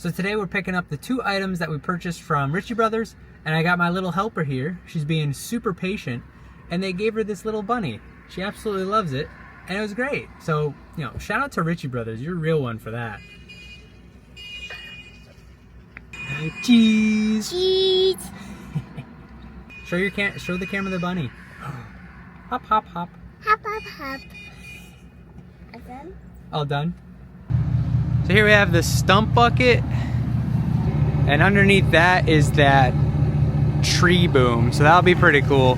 So today we're picking up the 2 items that we purchased from Ritchie Bros, and I got my little helper here. She's being super patient, and they gave her this little bunny. She absolutely loves it, and it was great. So, you know, shout out to Ritchie Bros. You're a real one for that. Hey, cheese. Cheese. Show the camera the bunny. Hop, hop, hop. Hop, hop, hop. Again? All done. So here we have the stump bucket, and underneath that is that tree boom. So that'll be pretty cool.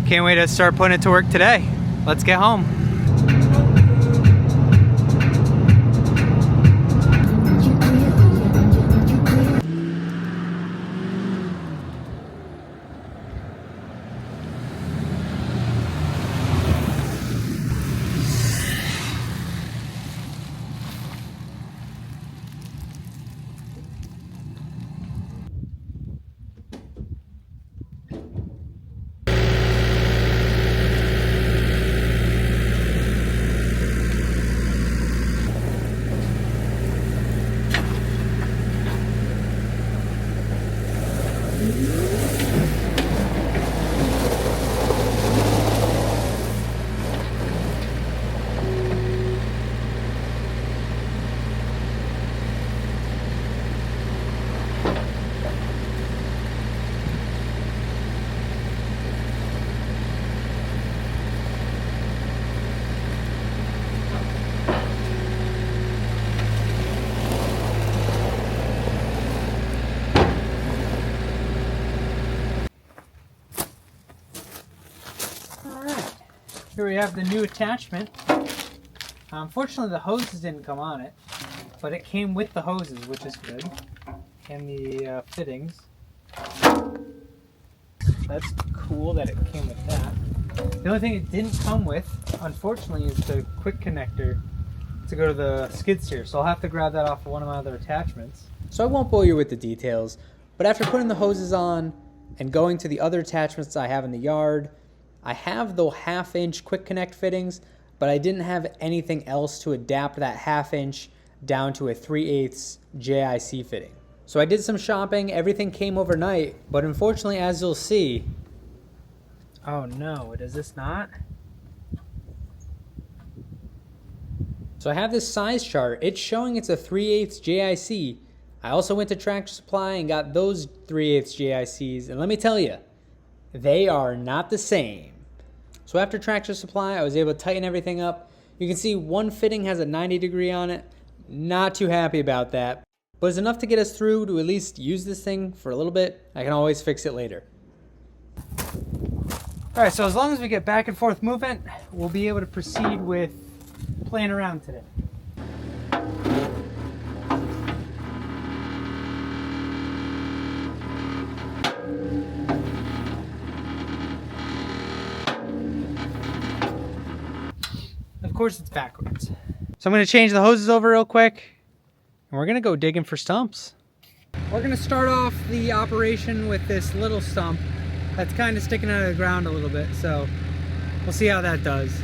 Can't wait to start putting it to work today. Let's get home. Here we have the new attachment. Unfortunately, the hoses didn't come on it, but it came with the hoses, which is good, and the fittings. That's cool that it came with that. The only thing it didn't come with, unfortunately, is the quick connector to go to the skid steer, so I'll have to grab that off of one of my other attachments. So I won't bore you with the details, but after putting the hoses on and going to the other attachments I have in the yard, I have the 1/2-inch quick connect fittings, but I didn't have anything else to adapt that 1/2-inch down to a 3/8 JIC fitting. So I did some shopping, everything came overnight, but unfortunately, as you'll see, oh no, does this not? So I have this size chart, it's showing it's a 3/8 JIC. I also went to Tractor Supply and got those 3/8 JICs, and let me tell you, they are not the same. So after Tractor Supply, I was able to tighten everything up. You can see one fitting has a 90-degree on it. Not too happy about that, but it's enough to get us through to at least use this thing for a little bit. I can always fix it later. All right, so as long as we get back and forth movement, we'll be able to proceed with playing around today. Of course it's backwards. So I'm going to change the hoses over real quick, and we're going to go digging for stumps. We're going to start off the operation with this little stump that's kind of sticking out of the ground a little bit, so we'll see how that does.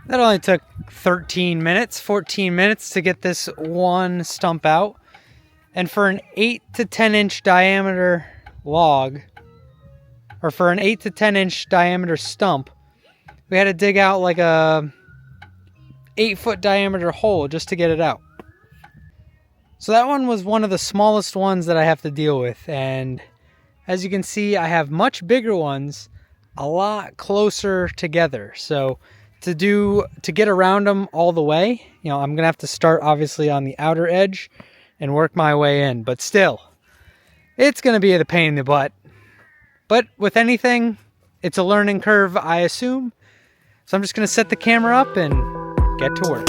That only took 13 minutes, 14 minutes to get this one stump out. And for an 8 to 10 inch diameter log, or for an 8 to 10 inch diameter stump, we had to dig out like a 8-foot diameter hole just to get it out. So that one was one of the smallest ones that I have to deal with. And as you can see, I have much bigger ones a lot closer together. So to get around them all the way, you know, I'm gonna have to start obviously on the outer edge and work my way in, but still it's gonna be the pain in the butt. But with anything, it's a learning curve, I assume. So I'm just gonna set the camera up and get to work.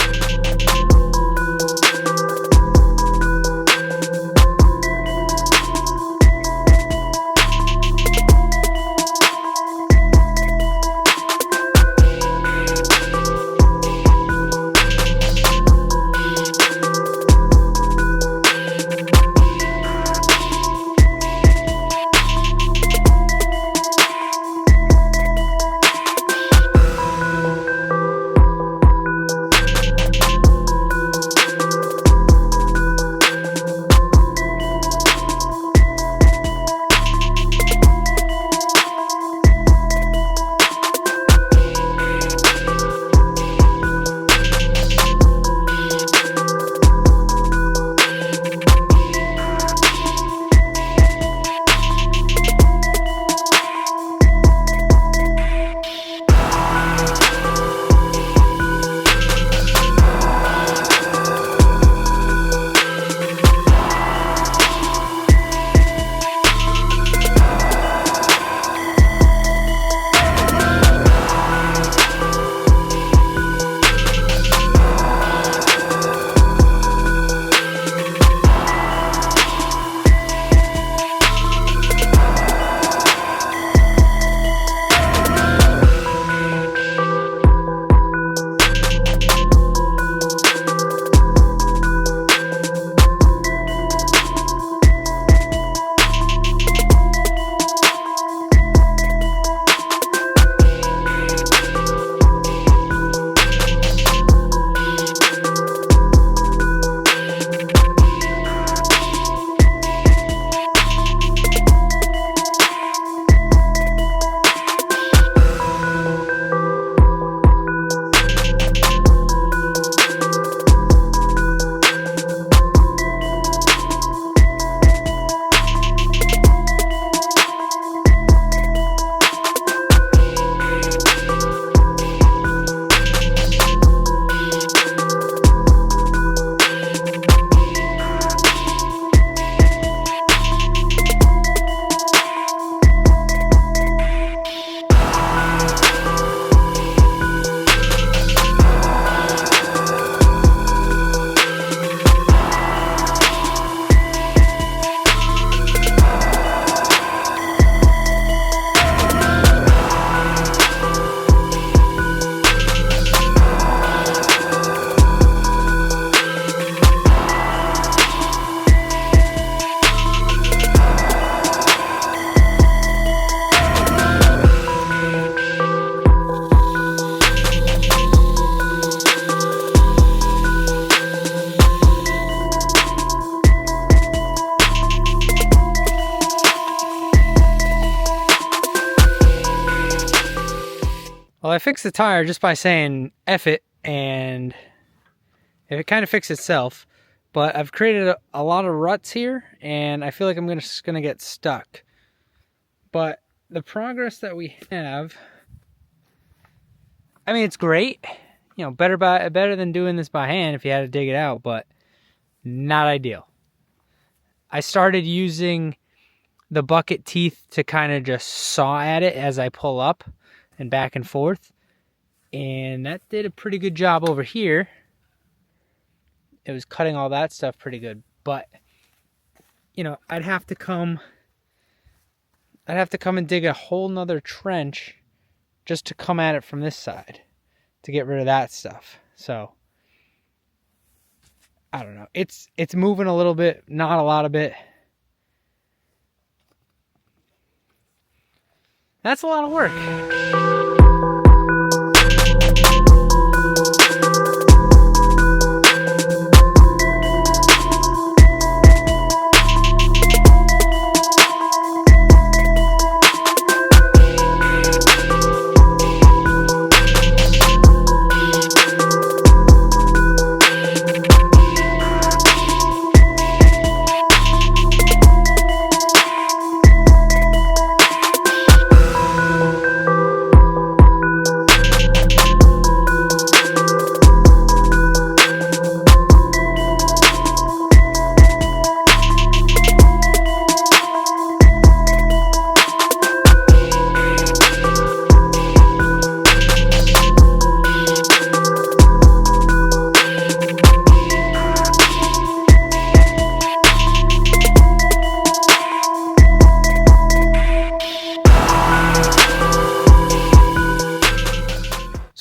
Well, I fixed the tire just by saying F it, and it kind of fixed itself. But I've created a lot of ruts here, and I feel like I'm just going to get stuck. But the progress that we have, I mean, it's great. You know, better than doing this by hand if you had to dig it out, but not ideal. I started using the bucket teeth to kind of just saw at it as I pull up and back and forth. And that did a pretty good job over here. It was cutting all that stuff pretty good. But, you know, I'd have to come and dig a whole nother trench just to come at it from this side to get rid of that stuff. So, I don't know. It's moving a little bit, not a lot of it. That's a lot of work.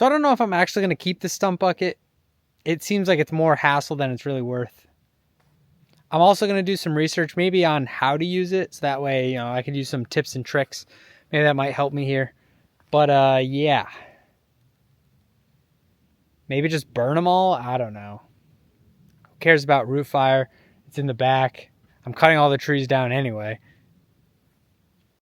I don't know if I'm actually going to keep the stump bucket. It seems like it's more hassle than it's really worth. I'm also going to do some research maybe on how to use it. So that way, I can use some tips and tricks. Maybe that might help me here. But yeah. Maybe just burn them all? I don't know. Who cares about root fire? It's in the back. I'm cutting all the trees down anyway.